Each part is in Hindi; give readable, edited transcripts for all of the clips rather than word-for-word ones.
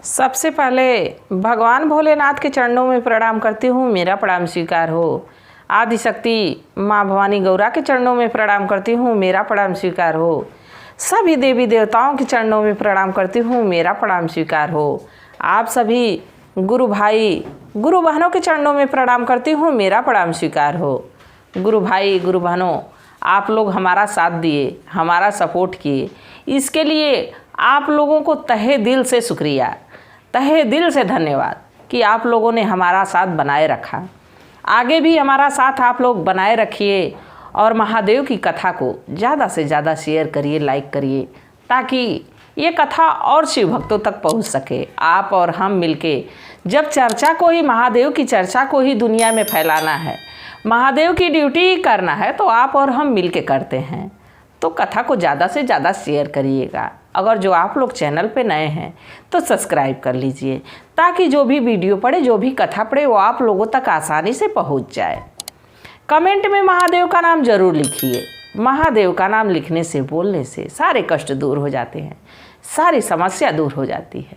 सबसे पहले भगवान भोलेनाथ के चरणों में प्रणाम करती हूँ, मेरा प्रणाम स्वीकार हो। आदिशक्ति माँ भवानी गौरा के चरणों में प्रणाम करती हूँ, मेरा प्रणाम स्वीकार हो। सभी देवी देवताओं के चरणों में प्रणाम करती हूँ, मेरा प्रणाम स्वीकार हो। आप सभी गुरु भाई गुरु बहनों के चरणों में प्रणाम करती हूँ, मेरा प्रणाम स्वीकार हो। गुरु भाई गुरु बहनों, आप लोग हमारा साथ दिए, हमारा सपोर्ट किए, इसके लिए आप लोगों को तहे दिल से शुक्रिया, तहे दिल से धन्यवाद कि आप लोगों ने हमारा साथ बनाए रखा। आगे भी हमारा साथ आप लोग बनाए रखिए और महादेव की कथा को ज़्यादा से ज़्यादा शेयर करिए, लाइक करिए, ताकि ये कथा और शिव भक्तों तक पहुंच सके। आप और हम मिलके जब चर्चा को ही, महादेव की चर्चा को ही दुनिया में फैलाना है, महादेव की ड्यूटी ही करना है, तो आप और हम मिलके करते हैं। तो कथा को ज़्यादा से ज़्यादा शेयर करिएगा। अगर जो आप लोग चैनल पे नए हैं तो सब्सक्राइब कर लीजिए, ताकि जो भी वीडियो पड़े, जो भी कथा पड़े, वो आप लोगों तक आसानी से पहुंच जाए। कमेंट में महादेव का नाम ज़रूर लिखिए। महादेव का नाम लिखने से, बोलने से सारे कष्ट दूर हो जाते हैं, सारी समस्या दूर हो जाती है।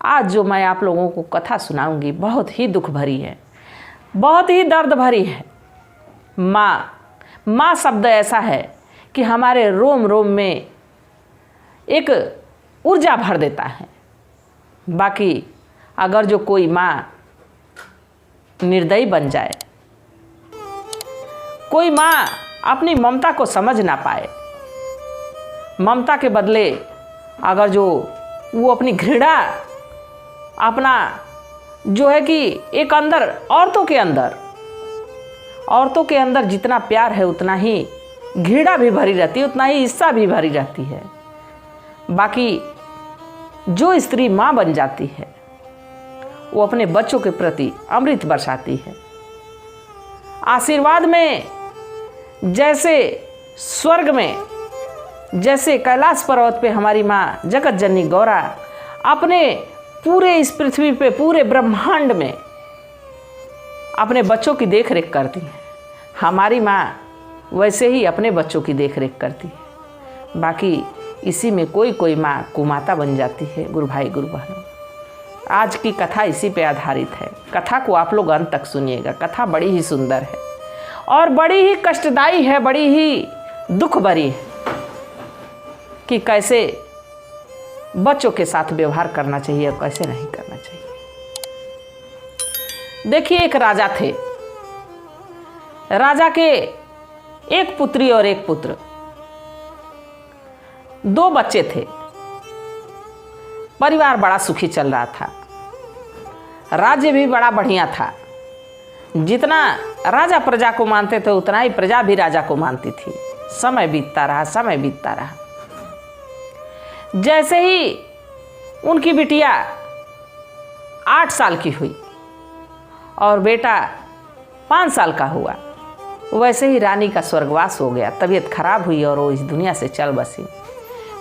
आज जो मैं आप लोगों को कथा सुनाऊंगी बहुत ही दुख भरी है, बहुत ही दर्द भरी है। माँ शब्द ऐसा है कि हमारे रोम रोम में एक ऊर्जा भर देता है। बाकी अगर जो कोई माँ निर्दयी बन जाए, कोई माँ अपनी ममता को समझ ना पाए, ममता के बदले अगर जो वो अपनी घृणा, अपना जो है कि एक अंदर औरतों के अंदर जितना प्यार है उतना ही घृणा भी भरी रहती है, उतना ही ईर्ष्या भी भरी रहती है। बाकी जो स्त्री माँ बन जाती है वो अपने बच्चों के प्रति अमृत बरसाती है। आशीर्वाद में जैसे स्वर्ग में, जैसे कैलाश पर्वत पे हमारी माँ जगत जननी गौरा अपने पूरे इस पृथ्वी पे, पूरे ब्रह्मांड में अपने बच्चों की देख रेख करती है, हमारी माँ वैसे ही अपने बच्चों की देख रेख करती है। बाकी इसी में कोई माँ कुमाता बन जाती है। गुरु भाई गुरु बहनों, आज की कथा इसी पे आधारित है। कथा को आप लोग अंत तक सुनिएगा। कथा बड़ी ही सुंदर है और बड़ी ही कष्टदायी है, बड़ी ही दुख भरी है कि कैसे बच्चों के साथ व्यवहार करना चाहिए और कैसे नहीं करना चाहिए। देखिए, एक राजा थे। राजा के एक पुत्री और एक पुत्र, दो बच्चे थे। परिवार बड़ा सुखी चल रहा था, राज्य भी बड़ा बढ़िया था। जितना राजा प्रजा को मानते थे उतना ही प्रजा भी राजा को मानती थी। समय बीतता रहा। जैसे ही उनकी बिटिया 8 साल की हुई और बेटा 5 साल का हुआ, वैसे ही रानी का स्वर्गवास हो गया। तबीयत खराब हुई और वो इस दुनिया से चल बसी।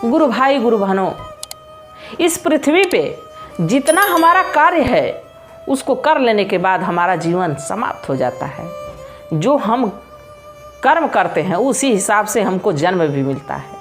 गुरु भाई गुरु बहनों, इस पृथ्वी पे जितना हमारा कार्य है उसको कर लेने के बाद हमारा जीवन समाप्त हो जाता है। जो हम कर्म करते हैं उसी हिसाब से हमको जन्म भी मिलता है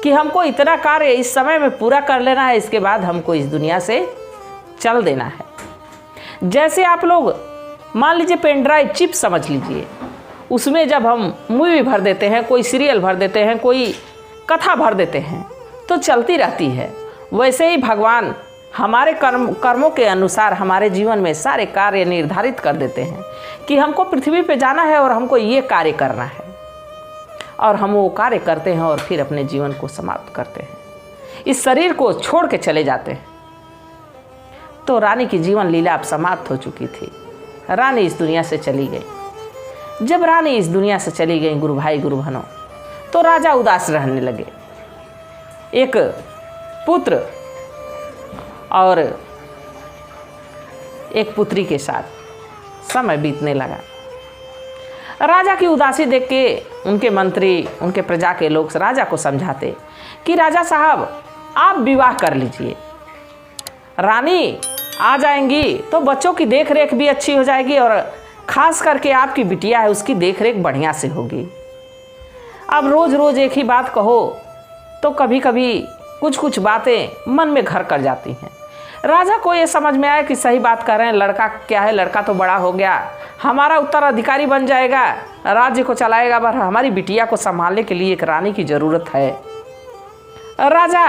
कि हमको इतना कार्य इस समय में पूरा कर लेना है, इसके बाद हमको इस दुनिया से चल देना है। जैसे आप लोग मान लीजिए पेन ड्राइव चिप समझ लीजिए, उसमें जब हम मूवी भर देते हैं, कोई सीरियल भर देते हैं, कोई कथा भर देते हैं तो चलती रहती है। वैसे ही भगवान हमारे कर्मों के अनुसार हमारे जीवन में सारे कार्य निर्धारित कर देते हैं कि हमको पृथ्वी पे जाना है और हमको ये कार्य करना है, और हम वो कार्य करते हैं और फिर अपने जीवन को समाप्त करते हैं, इस शरीर को छोड़ के चले जाते हैं। तो रानी की जीवन लीला अब समाप्त हो चुकी थी। रानी इस दुनिया से चली गई। जब रानी इस दुनिया से चली गई गुरु भाई गुरु बहनों, तो राजा उदास रहने लगे। एक पुत्र और एक पुत्री के साथ समय बीतने लगा। राजा की उदासी देख के उनके मंत्री, उनके प्रजा के लोग राजा को समझाते कि राजा साहब, आप विवाह कर लीजिए, रानी आ जाएंगी तो बच्चों की देख रेख भी अच्छी हो जाएगी और खास करके आपकी बिटिया है उसकी देख रेख बढ़िया से होगी। अब रोज़ रोज़ एक ही बात कहो तो कभी कभी कुछ कुछ बातें मन में घर कर जाती हैं। राजा को ये समझ में आया कि सही बात कर रहे हैं, लड़का क्या है, लड़का तो बड़ा हो गया, हमारा उत्तराधिकारी बन जाएगा, राज्य को चलाएगा, पर हमारी बिटिया को संभालने के लिए एक रानी की ज़रूरत है। राजा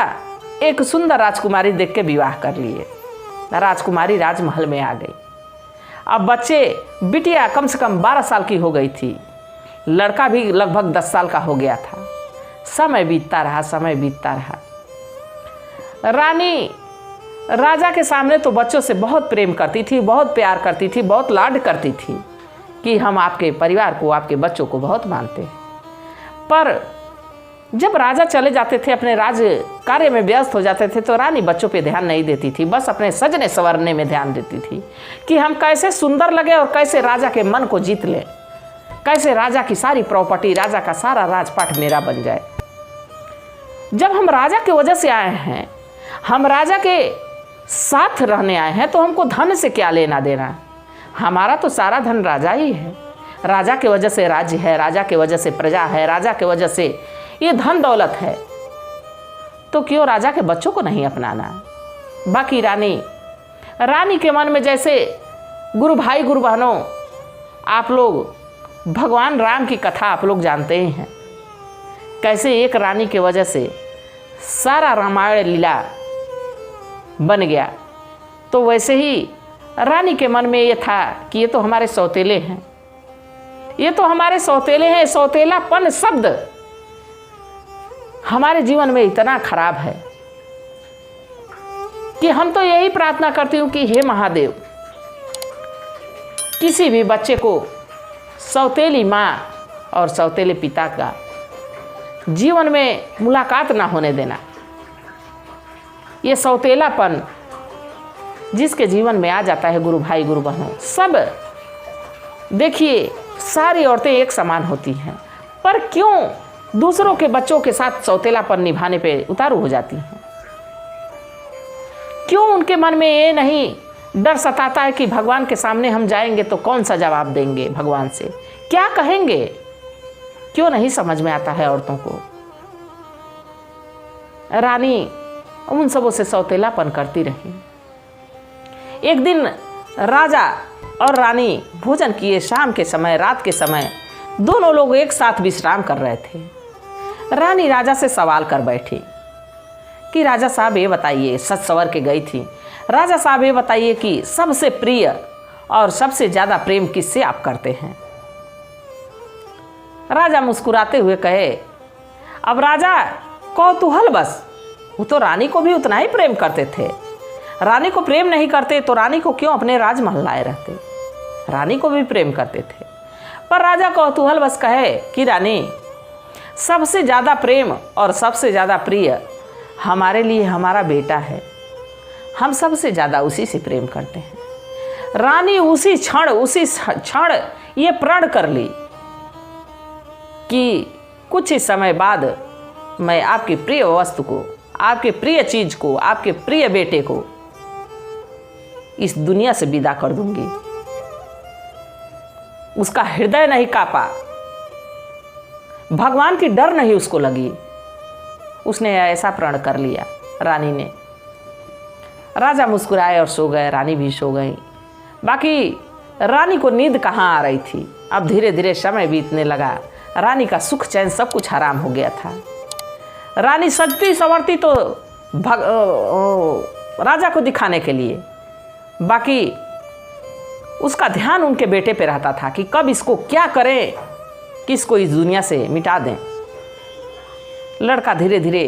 एक सुंदर राजकुमारी देख के विवाह कर लिए। राजकुमारी राजमहल में आ गई। अब बिटिया कम से कम 12 साल की हो गई थी, लड़का भी लगभग 10 साल का हो गया था। समय बीतता रहा। रानी राजा के सामने तो बच्चों से बहुत प्रेम करती थी, बहुत प्यार करती थी, बहुत लाड करती थी कि हम आपके परिवार को, आपके बच्चों को बहुत मानते हैं। पर जब राजा चले जाते थे, अपने राज कार्य में व्यस्त हो जाते थे, तो रानी बच्चों पे ध्यान नहीं देती थी, बस अपने सजने संवरने में ध्यान देती थी कि हम कैसे सुंदर लगे और कैसे राजा के मन को जीत लें, कैसे राजा की सारी प्रॉपर्टी, राजा का सारा राजपाट मेरा बन जाए। जब हम राजा की वजह से आए हैं, हम राजा के साथ रहने आए हैं, तो हमको धन से क्या लेना देना। हमारा तो सारा धन राजा ही है। राजा के वजह से राज्य है, राजा के वजह से प्रजा है, राजा के वजह से ये धन दौलत है, तो क्यों राजा के बच्चों को नहीं अपनाना। बाकी रानी के मन में जैसे गुरु भाई गुरु बहनों, आप लोग भगवान राम की कथा आप लोग जानते ही हैं, कैसे एक रानी के वजह से सारा रामायण लीला बन गया। तो वैसे ही रानी के मन में ये था कि ये तो हमारे सौतेले हैं, ये तो हमारे सौतेले हैं। सौतेलापन शब्द हमारे जीवन में इतना खराब है कि हम तो यही प्रार्थना करती हूँ कि हे महादेव, किसी भी बच्चे को सौतेली माँ और सौतेले पिता का जीवन में मुलाकात ना होने देना। ये सौतेलापन जिसके जीवन में आ जाता है, गुरु भाई गुरु बहनों, सब देखिए सारी औरतें एक समान होती हैं, पर क्यों दूसरों के बच्चों के साथ सौतेलापन निभाने पे उतारू हो जाती हैं। क्यों उनके मन में ये नहीं डर सताता है कि भगवान के सामने हम जाएंगे तो कौन सा जवाब देंगे, भगवान से क्या कहेंगे। क्यों नहीं समझ में आता है औरतों को। रानी उन सबों से सौतेलापन करती रही। एक दिन राजा और रानी भोजन किए, शाम के समय, रात के समय दोनों लोग एक साथ विश्राम कर रहे थे। रानी राजा से सवाल कर बैठी कि राजा साहब ये बताइए, सच सवर के गई थी, राजा साहब ये बताइए कि सबसे प्रिय और सबसे ज़्यादा प्रेम किससे आप करते हैं। राजा मुस्कुराते हुए कहे, अब राजा कौतूहल बस, वो तो रानी को भी उतना ही प्रेम करते थे। रानी को प्रेम नहीं करते तो रानी को क्यों अपने राजमहल लाए रहते। रानी को भी प्रेम करते थे, पर राजा कौतूहल बस कहे कि रानी, सबसे ज़्यादा प्रेम और सबसे ज़्यादा प्रिय हमारे लिए हमारा बेटा है, हम सबसे ज़्यादा उसी से प्रेम करते हैं। रानी उसी क्षण ये प्रण कर ली कि कुछ ही समय बाद मैं आपकी प्रिय वस्तु को, आपके प्रिय चीज को, आपके प्रिय बेटे को इस दुनिया से विदा कर दूंगी। उसका हृदय नहीं कांपा, भगवान की डर नहीं उसको लगी, उसने ऐसा प्रण कर लिया रानी ने। राजा मुस्कुराए और सो गए, रानी भी सो गई। बाकी रानी को नींद कहाँ आ रही थी। अब धीरे धीरे समय बीतने लगा, रानी का सुख चैन सब कुछ हराम हो गया था। रानी सजती संवरती तो राजा को दिखाने के लिए, बाकी उसका ध्यान उनके बेटे पे रहता था कि कब इसको क्या करें कि इसको इस दुनिया से मिटा दें। लड़का धीरे धीरे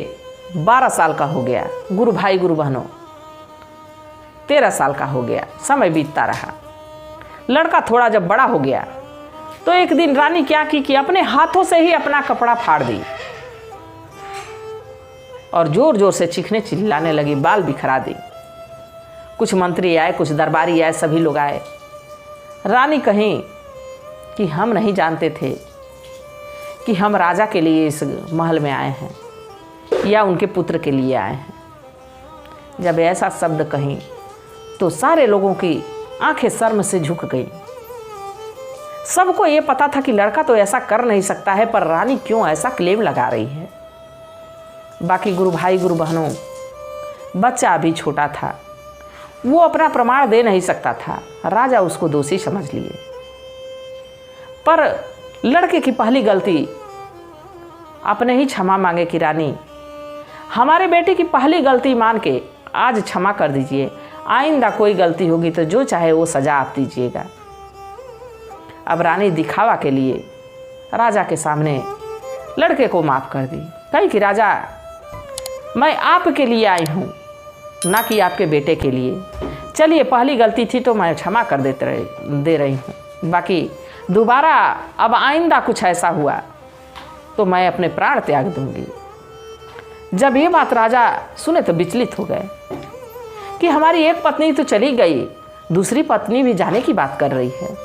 12 साल का हो गया, गुरु भाई गुरु बहनों 13 साल का हो गया। समय बीतता रहा। लड़का थोड़ा जब बड़ा हो गया तो एक दिन रानी क्या की कि अपने हाथों से ही अपना कपड़ा फाड़ दी और जोर जोर से चीखने चिल्लाने लगी, बाल बिखरा दी। कुछ मंत्री आए, कुछ दरबारी आए, सभी लोग आए। रानी कहीं कि हम नहीं जानते थे कि हम राजा के लिए इस महल में आए हैं या उनके पुत्र के लिए आए हैं। जब ऐसा शब्द कहीं तो सारे लोगों की आंखें शर्म से झुक गई। सबको ये पता था कि लड़का तो ऐसा कर नहीं सकता है, पर रानी क्यों ऐसा क्लेम लगा रही है। बाकी गुरु भाई गुरु बहनों, बच्चा अभी छोटा था, वो अपना प्रमाण दे नहीं सकता था। राजा उसको दोषी समझ लिए। पर लड़के की पहली गलती अपने ही क्षमा मांगे कि रानी, हमारे बेटे की पहली गलती मान के आज क्षमा कर दीजिए, आइंदा कोई गलती होगी तो जो चाहे वो सजा आप दीजिएगा। अब रानी दिखावा के लिए राजा के सामने लड़के को माफ़ कर दी। कही कि राजा, मैं आपके लिए आई हूँ, ना कि आपके बेटे के लिए। चलिए, पहली गलती थी तो मैं क्षमा कर दे रही हूँ, बाकी दोबारा अब आइंदा कुछ ऐसा हुआ तो मैं अपने प्राण त्याग दूंगी। जब ये बात राजा सुने तो विचलित हो गए कि हमारी एक पत्नी तो चली गई, दूसरी पत्नी भी जाने की बात कर रही है।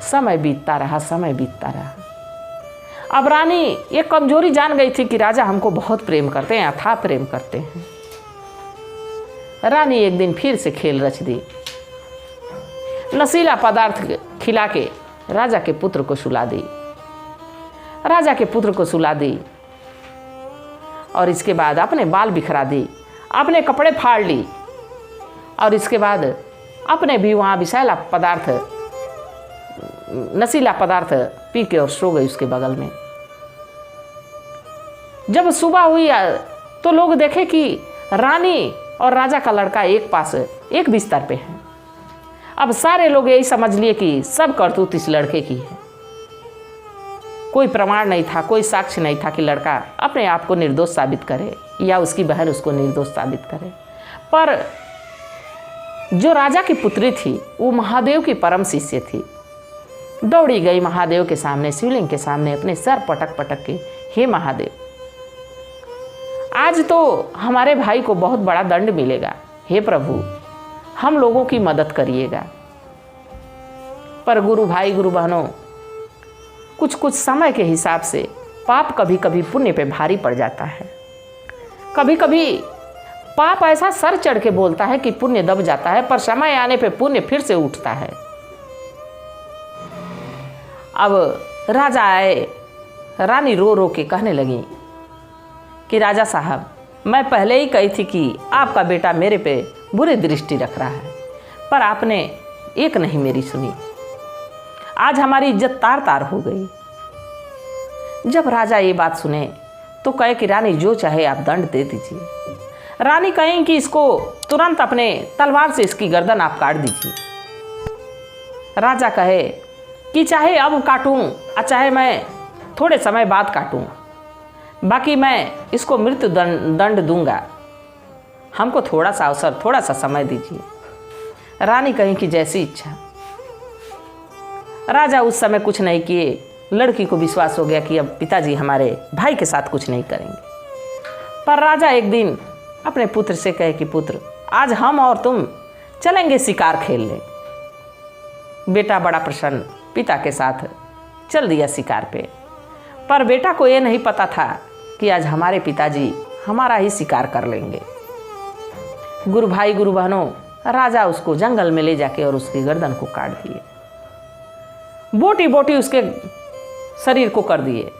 समय बीतता रहा, समय बीतता रहा। अब रानी ये कमजोरी जान गई थी कि राजा हमको बहुत प्रेम करते हैं, अथाह प्रेम करते हैं। रानी एक दिन फिर से खेल रच दी। नशीला पदार्थ खिला के राजा के पुत्र को सुला दी। राजा के पुत्र को सुला दी और इसके बाद अपने बाल बिखरा दी, अपने कपड़े फाड़ ली और इसके बाद अपने भी वहाँ विषैला पदार्थ, नशीला पदार्थ पी के और सो गई उसके बगल में। जब सुबह हुई तो लोग देखे कि रानी और राजा का लड़का एक पास एक बिस्तर पे है। अब सारे लोग यही समझ लिए कि सब करतूत इस लड़के की है। कोई प्रमाण नहीं था, कोई साक्ष्य नहीं था कि लड़का अपने आप को निर्दोष साबित करे या उसकी बहन उसको निर्दोष साबित करे। पर जो राजा की पुत्री थी वो महादेव की परम शिष्य थी। दौड़ी गई महादेव के सामने, शिवलिंग के सामने अपने सर पटक पटक के, हे महादेव, आज तो हमारे भाई को बहुत बड़ा दंड मिलेगा, हे प्रभु हम लोगों की मदद करिएगा। पर गुरु भाई गुरु बहनों, कुछ कुछ समय के हिसाब से पाप कभी कभी पुण्य पे भारी पड़ जाता है। कभी कभी पाप ऐसा सर चढ़ के बोलता है कि पुण्य दब जाता है, पर समय आने पे पुण्य फिर से उठता है। अब राजा आए, रानी रो रो के कहने लगी कि राजा साहब, मैं पहले ही कही थी कि आपका बेटा मेरे पे बुरी दृष्टि रख रहा है, पर आपने एक नहीं मेरी सुनी। आज हमारी इज्जत तार तार हो गई। जब राजा ये बात सुने तो कहे कि रानी जो चाहे आप दंड दे दीजिए। रानी कहें कि इसको तुरंत अपने तलवार से इसकी गर्दन आप काट दीजिए। राजा कहे कि चाहे अब काटूं और चाहे मैं थोड़े समय बाद काटूं, बाकी मैं इसको मृत्यु दंड दूंगा, हमको थोड़ा सा अवसर, थोड़ा सा समय दीजिए। रानी कहीं कि जैसी इच्छा। राजा उस समय कुछ नहीं किए। लड़की को विश्वास हो गया कि अब पिताजी हमारे भाई के साथ कुछ नहीं करेंगे। पर राजा एक दिन अपने पुत्र से कहे कि पुत्र, आज हम और तुम चलेंगे शिकार खेलने। बेटा बड़ा प्रसन्न पिता के साथ चल दिया शिकार पे। पर बेटा को ये नहीं पता था कि आज हमारे पिताजी हमारा ही शिकार कर लेंगे। गुरु भाई गुरु बहनों, राजा उसको जंगल में ले जाके और उसकी गर्दन को काट दिए, बोटी बोटी उसके शरीर को कर दिए।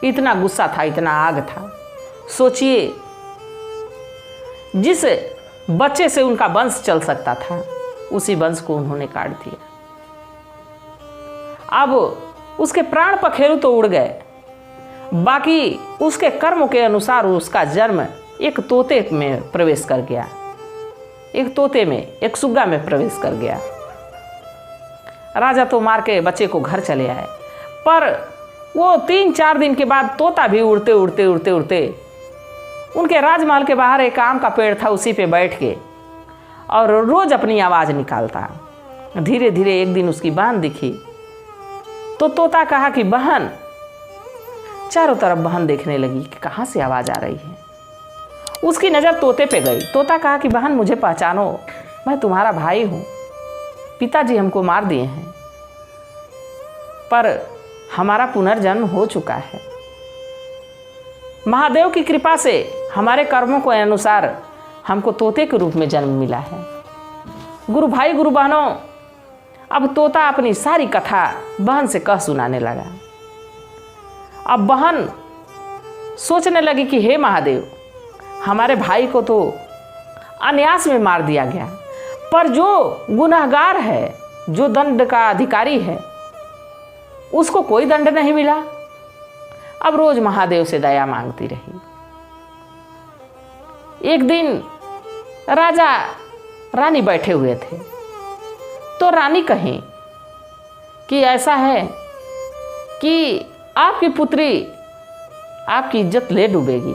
इतना गुस्सा था, इतना आग था। सोचिए, जिस बच्चे से उनका वंश चल सकता था उसी वंश को उन्होंने काट दिया। अब उसके प्राण पखेरु तो उड़ गए, बाकी उसके कर्म के अनुसार उसका जन्म एक तोते में प्रवेश कर गया, एक तोते में, एक सुग्गा में प्रवेश कर गया। राजा तो मार के बच्चे को घर चले आए। पर वो 3-4 दिन के बाद तोता भी उड़ते उड़ते उड़ते उड़ते उनके राजमहल के बाहर एक आम का पेड़ था, उसी पे बैठ के और रोज अपनी आवाज़ निकालता। धीरे धीरे एक दिन उसकी बहन दिखी तो तोता कहा कि बहन, चारों तरफ बहन देखने लगी कि कहाँ से आवाज़ आ रही है। उसकी नज़र तोते पे गई। तोता कहा कि बहन मुझे पहचानो, मैं तुम्हारा भाई हूँ, पिताजी हमको मार दिए हैं, पर हमारा पुनर्जन्म हो चुका है। महादेव की कृपा से हमारे कर्मों के अनुसार हमको तोते के रूप में जन्म मिला है। गुरु भाई गुरु बहनों, अब तोता अपनी सारी कथा बहन से कह सुनाने लगा। अब बहन सोचने लगी कि हे महादेव, हमारे भाई को तो अन्यास में मार दिया गया, पर जो गुनहगार है, जो दंड का अधिकारी है, उसको कोई दंड नहीं मिला। अब रोज महादेव से दया मांगती रही। एक दिन राजा रानी बैठे हुए थे, तो रानी कही कि ऐसा है कि आपकी पुत्री आपकी इज्जत ले डूबेगी,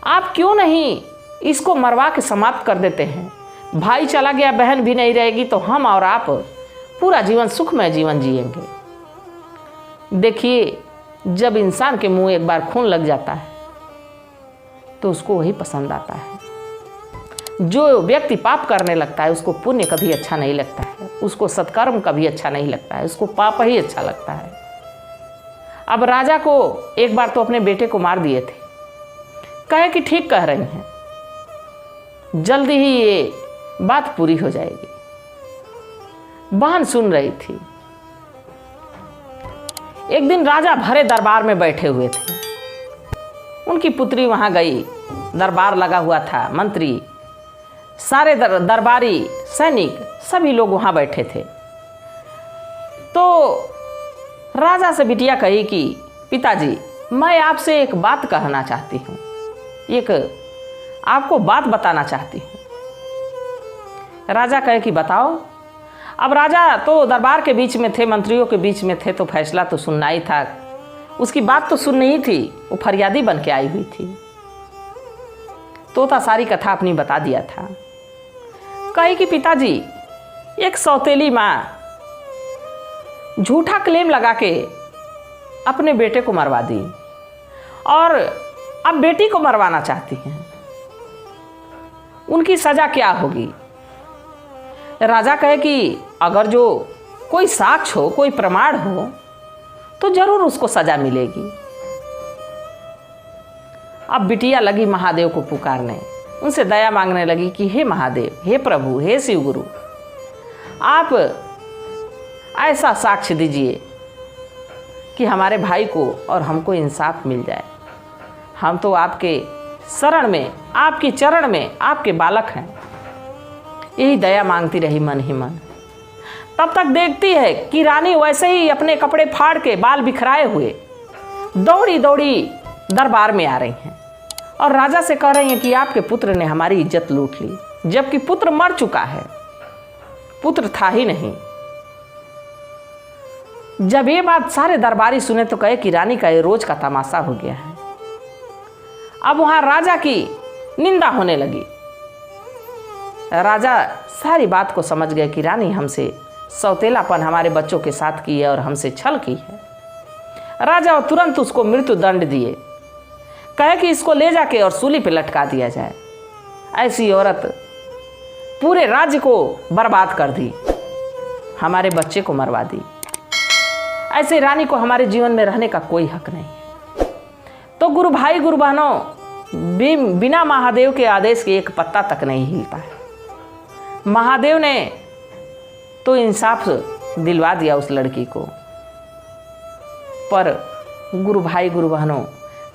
आप क्यों नहीं इसको मरवा के समाप्त कर देते हैं। भाई चला गया, बहन भी नहीं रहेगी, तो हम और आप पूरा जीवन सुखमय जीवन जिएंगे। देखिए, जब इंसान के मुंह एक बार खून लग जाता है तो उसको वही पसंद आता है। जो व्यक्ति पाप करने लगता है उसको पुण्य कभी अच्छा नहीं लगता है, उसको सत्कर्म कभी अच्छा नहीं लगता है, उसको पाप ही अच्छा लगता है। अब राजा को एक बार तो अपने बेटे को मार दिए थे। कहे कि ठीक कह रही हैं, जल्दी ही ये बात पूरी हो जाएगी। बहन सुन रही थी। एक दिन राजा भरे दरबार में बैठे हुए थे। उनकी पुत्री वहां गई, दरबार लगा हुआ था, मंत्री, सारे दरबारी, सैनिक, सभी लोग वहां बैठे थे। तो राजा से बिटिया कही कि पिताजी, मैं आपसे एक बात कहना चाहती हूँ, एक आपको बात बताना चाहती हूँ। राजा कहे कि बताओ। अब राजा तो दरबार के बीच में थे, मंत्रियों के बीच में थे, तो फैसला तो सुनना ही था, उसकी बात तो सुननी ही थी। वो फरियादी बन के आई हुई थी। तोता सारी कथा अपनी बता दिया था। कहे कि पिताजी, एक सौतेली माँ झूठा क्लेम लगा के अपने बेटे को मरवा दी और अब बेटी को मरवाना चाहती हैं। उनकी सजा क्या होगी? राजा कहे कि अगर जो कोई साक्ष्य हो, कोई प्रमाण हो, तो जरूर उसको सजा मिलेगी। अब बिटिया लगी महादेव को पुकारने, उनसे दया मांगने लगी कि हे महादेव, हे प्रभु, हे शिव गुरु, आप ऐसा साक्ष्य दीजिए कि हमारे भाई को और हमको इंसाफ मिल जाए। हम तो आपके शरण में, आपकी चरण में, आपके बालक हैं। यही दया मांगती रही मन ही मन। तब तक देखती है कि रानी वैसे ही अपने कपड़े फाड़ के, बाल बिखराए हुए, दौड़ी दौड़ी दरबार में आ रही हैं और राजा से कह रही हैं कि आपके पुत्र ने हमारी इज्जत लूट ली, जबकि पुत्र मर चुका है, पुत्र था ही नहीं। जब ये बात सारे दरबारी सुने तो कहे कि रानी का ये रोज का तमाशा हो गया है। अब वहां राजा की निंदा होने लगी। राजा सारी बात को समझ गए कि रानी हमसे सौतेलापन हमारे बच्चों के साथ की है और हमसे छल की है। राजा तुरंत उसको मृत्यु दंड दिए। कहे कि इसको ले जाके और सूली पे लटका दिया जाए। ऐसी औरत पूरे राज्य को बर्बाद कर दी, हमारे बच्चे को मरवा दी। ऐसे रानी को हमारे जीवन में रहने का कोई हक नहीं। तो गुरु भाई, गुरु बहनों, बिना महादेव के आदेश के एक पत्ता तक नहीं हिलता है। महादेव ने तो इंसाफ दिलवा दिया उस लड़की को, पर गुरु भाई, गुरु बहनों,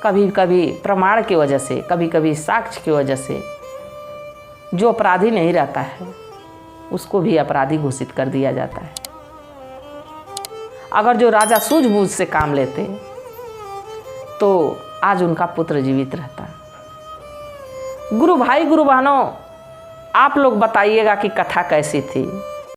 कभी कभी प्रमाण की वजह से, कभी कभी साक्ष्य की वजह से जो अपराधी नहीं रहता है उसको भी अपराधी घोषित कर दिया जाता है। अगर जो राजा सूझबूझ से काम लेते तो आज उनका पुत्र जीवित रहता। गुरु भाई, गुरु बहनों, आप लोग बताइएगा कि कथा कैसी थी।